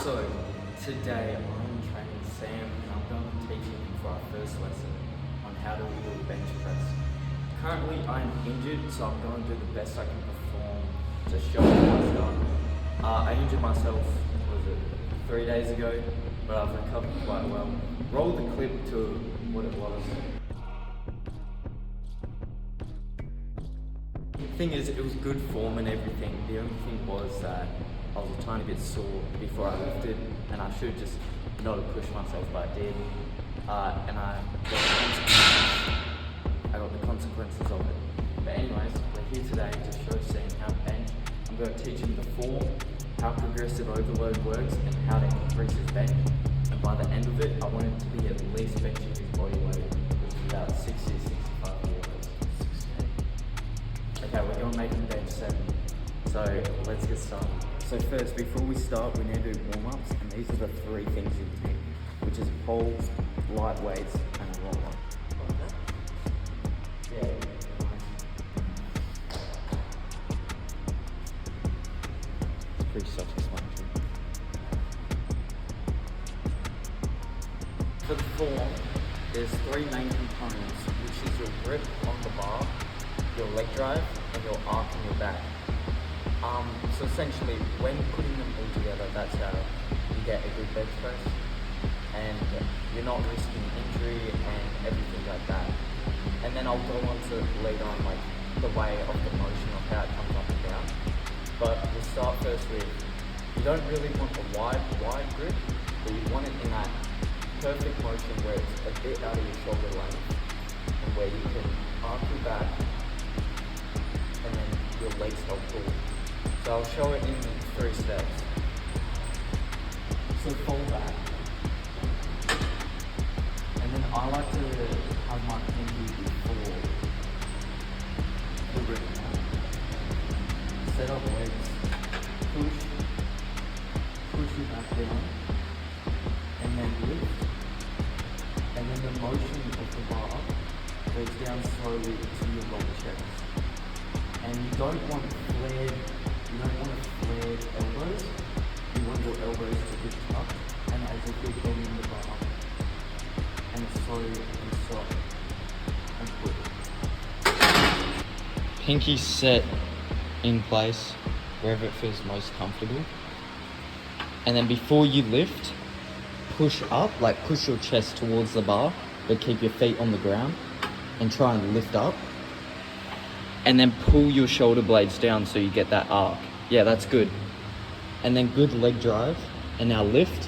So, today I'm training Sam and I'm going to teach him for our first lesson on how to do a bench press. Currently I'm injured, so I'm going to do the best I can perform to show him what's done. I injured myself, 3 days ago, but I've recovered quite well. Roll the clip to what it was. The thing is, it was good form and everything. The only thing was that I was a tiny bit sore before I lifted, and I should just not have pushed myself, but I did. And I got the consequences of it. But anyways, we're here today to show Sam how to bench. I'm going to teach him the form, how progressive overload works, and how to increase his bench. And by the end of it, I want him to be at least benching his body weight, which is about 60 to 65 kilos. Okay, we're going to make him bench 7. So let's get started. So first, before we start, we need to do warm-ups, and these are the 3 things you need, which is poles, light weights, and a roller. Yeah, nice. Pretty self-explanatory. For the form, there's 3 main components, which is your grip on the bar, your leg drive, and your arc in your back. So essentially, when putting them all together, that's how you get a good bench press, and you're not risking injury and everything like that. And then I'll go on to later on, like the way of the motion of how it comes up and down. But we'll start first with, you don't really want a wide grip, but you want it in that perfect motion where it's a bit out of your shoulder length, and where you can arc your back, and then your legs help pull. So I'll show it in 3 steps. So fold back. And then I like to have my pinky before the grip. Set up legs. Push it back down. And then lift. And then the motion of the bar goes down slowly to your lower chest. And you don't want flared elbows. You want your elbows to be tucked and as if you're bending the bar. And slow and soft and quick. Pinky set in place wherever it feels most comfortable. And then before you lift, push up, like push your chest towards the bar, but keep your feet on the ground and try and lift up. And then pull your shoulder blades down so you get that arc. Yeah, that's good. And then good leg drive. And now lift.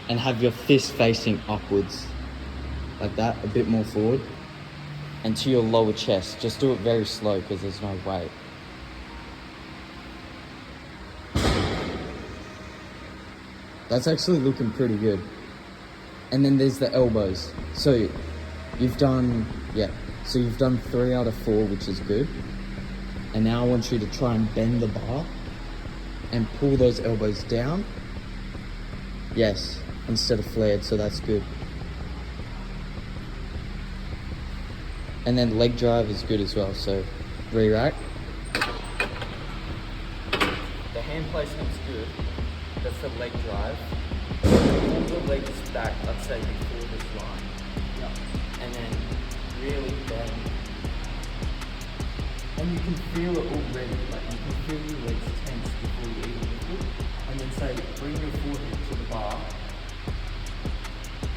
And have your fist facing upwards. Like that, a bit more forward. And to your lower chest. Just do it very slow because there's no weight. That's actually looking pretty good. And then there's the elbows. So you've done 3 out of 4, which is good. And now I want you to try and bend the bar and pull those elbows down. Yes, instead of flared, so that's good. And then leg drive is good as well, so re-rack. The hand placement's good. That's the leg drive. Pull the legs back, let's say before this line. Yeah. And then really bend. And you can feel it already, like you can feel your legs tense before you even lift it. And then say, bring your forehead to the bar,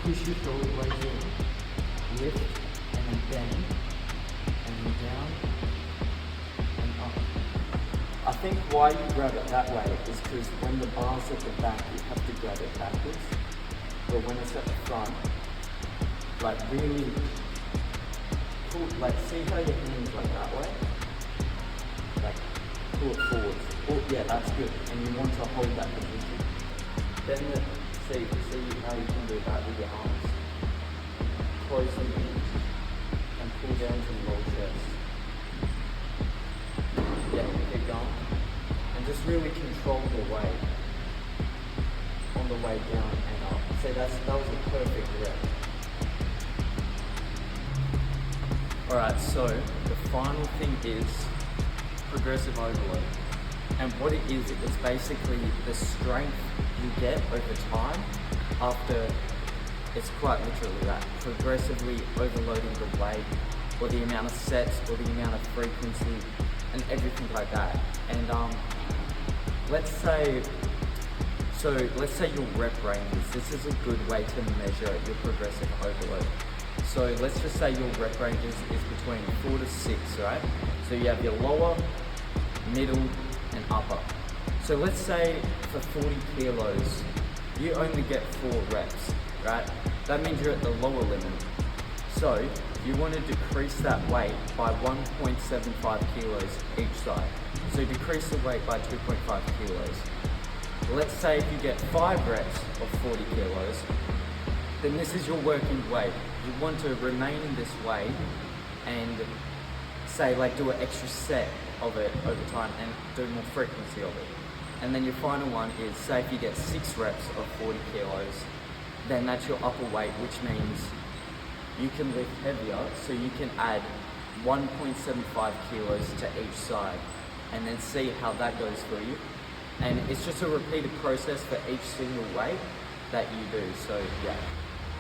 push your shoulder blades in, lift, and then bend, and then down, and up. I think why you grab it that way is because when the bar's at the back, you have to grab it backwards. But when it's at the front, like really pull, like see how your hands like that way? Like pull it forward. Oh yeah, that's good. And you want to hold that position. Then see how you can do that with your arms. Close them in and pull down to the lower chest. Yeah, keep going. And just really control your weight on the way down and up. See, that was a perfect rep. Alright, so the final thing is progressive overload. And what it is, it's basically the strength you get over time after, it's quite literally that, progressively overloading the weight, or the amount of sets, or the amount of frequency, and everything like that. And let's say your rep ranges. This is a good way to measure your progressive overload. So let's just say your rep ranges is between 4 to 6, right? So you have your lower, middle, and upper. So let's say for 40 kilos, you only get 4 reps, right? That means you're at the lower limit. So you want to decrease that weight by 1.75 kilos each side. So decrease the weight by 2.5 kilos. Let's say if you get 5 reps of 40 kilos, then this is your working weight. You want to remain in this weight and say like do an extra set of it over time and do more frequency of it. And then your final one is, say if you get 6 reps of 40 kilos, then that's your upper weight, which means you can lift heavier, so you can add 1.75 kilos to each side and then see how that goes for you. And it's just a repeated process for each single weight that you do, so yeah.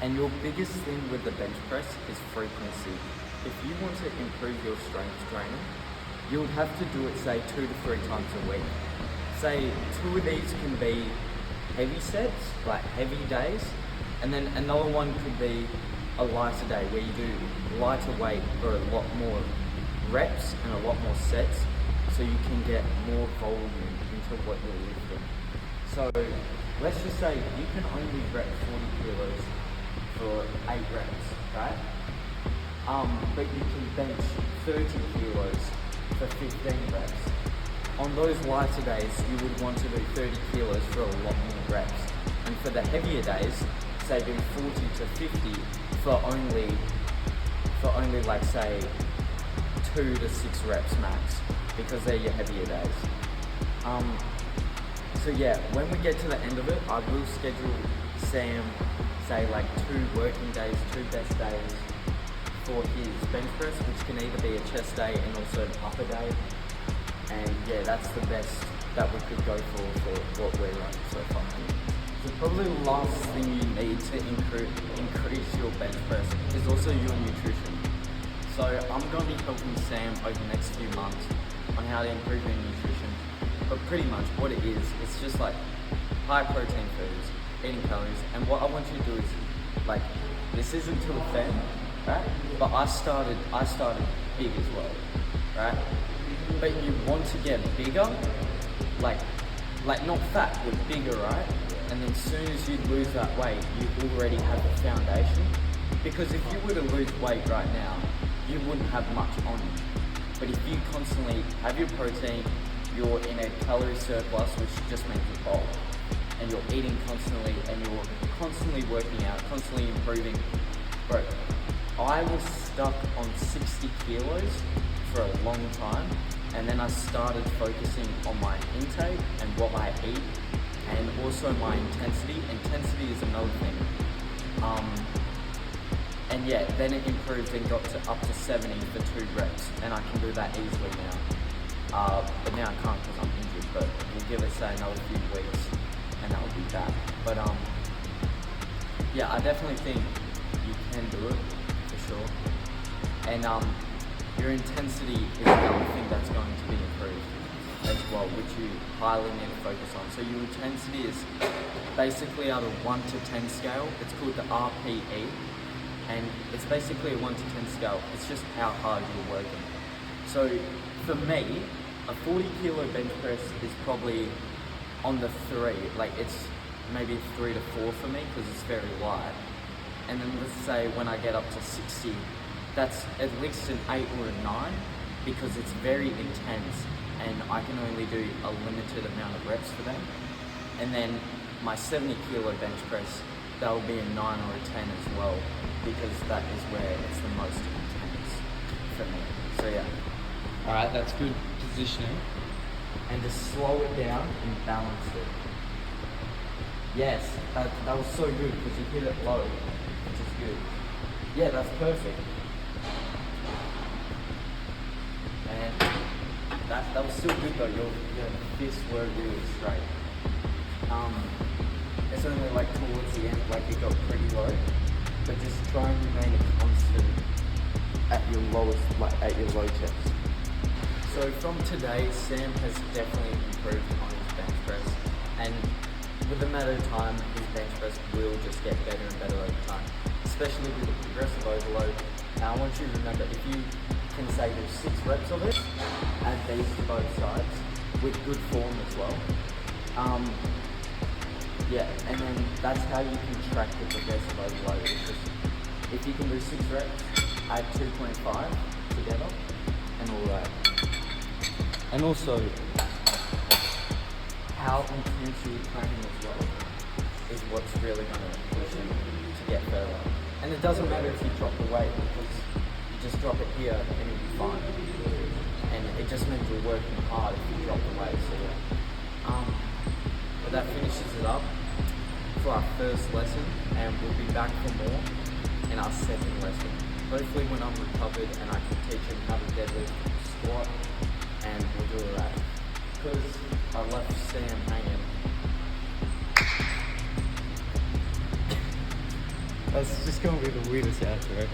And your biggest thing with the bench press is frequency. If you want to improve your strength training, you would have to do it, say, 2 to 3 times a week. Say 2 of these can be heavy sets, like heavy days, and then another one could be a lighter day where you do lighter weight for a lot more reps and a lot more sets, so you can get more volume into what you're lifting. So let's just say you can only rep 40 kilos for 8 reps, right? But you can bench 30 kilos for 15 reps. On those lighter days, you would want to do 30 kilos for a lot more reps. And for the heavier days, say do 40 to 50 for only like say 2 to 6 reps max, because they're your heavier days. So yeah, when we get to the end of it, I will schedule Sam, say like 2 working days, 2 best days for his bench press, which can either be a chest day and also an upper day. And yeah, that's the best that we could go for what we're running so far. So probably the last thing you need to increase your bench press is also your nutrition. So I'm going to be helping Sam over the next few months on how to improve your nutrition. But pretty much what it is, it's just like high protein foods, eating calories. And what I want you to do is, like, this isn't to offend, right? But I started big as well, right? But you want to get bigger, like not fat, but bigger, right? And then as soon as you lose that weight, you already have the foundation. Because if you were to lose weight right now, you wouldn't have much on you. But if you constantly have your protein, you're in a calorie surplus, which just means you're bulk, and you're eating constantly, and you're constantly working out, constantly improving. Bro, I was stuck on 60 kilos for a long time, and then I started focusing on my intake and what I eat, and also my intensity. Intensity is another thing. And yeah, then it improved and got to up to 70 for 2 reps, and I can do that easily now. But now I can't because I'm injured, but we'll give it, say, another few weeks, and that will be back. But yeah, I definitely think you can do it, for sure. And your intensity is another thing that's going to be improved as well, which you highly need to focus on. So your intensity is basically out of 1 to 10 scale. It's called the RPE, and it's basically a 1 to 10 scale. It's just how hard you're working. So for me, a 40 kilo bench press is probably on the 3, like it's maybe 3 to 4 for me because it's very light. And then let's say when I get up to 60, that's at least an 8 or a 9 because it's very intense and I can only do a limited amount of reps for them. And then my 70 kilo bench press, that will be a 9 or a 10 as well, because that is where it's the most intense for me. So yeah. Alright, that's good positioning. And to slow it down and balance it. Yes, that was so good because you hit it low, which is good. Yeah, that's perfect. And That was still good though. Your fists were really straight. It's only like towards the end, like it got pretty low. But just try and remain a constant at your lowest, like at your low chest. So from today, Sam has definitely improved on his bench press, and with the matter of time, his bench press will just get better and better over time, especially with the progressive overload. Now I want you to remember, if you can say do 6 reps of it, add these to both sides with good form as well. Yeah, and then that's how you can track the progressive overload. It's just, if you can do 6 reps, add 2.5 together, and all that. And also, how intense you're training as well is what's really going to push you to get further. And it doesn't matter if you drop the weight, because you just drop it here and you'll be fine. And it just means you're working hard if you drop the weight. So yeah. But that finishes it up for our first lesson, and we'll be back for more in our second lesson. Hopefully when I'm recovered and I can teach him how to deadlift, squat, and we'll do that. Because I left Sam hanging. That's just going to be the weirdest outro.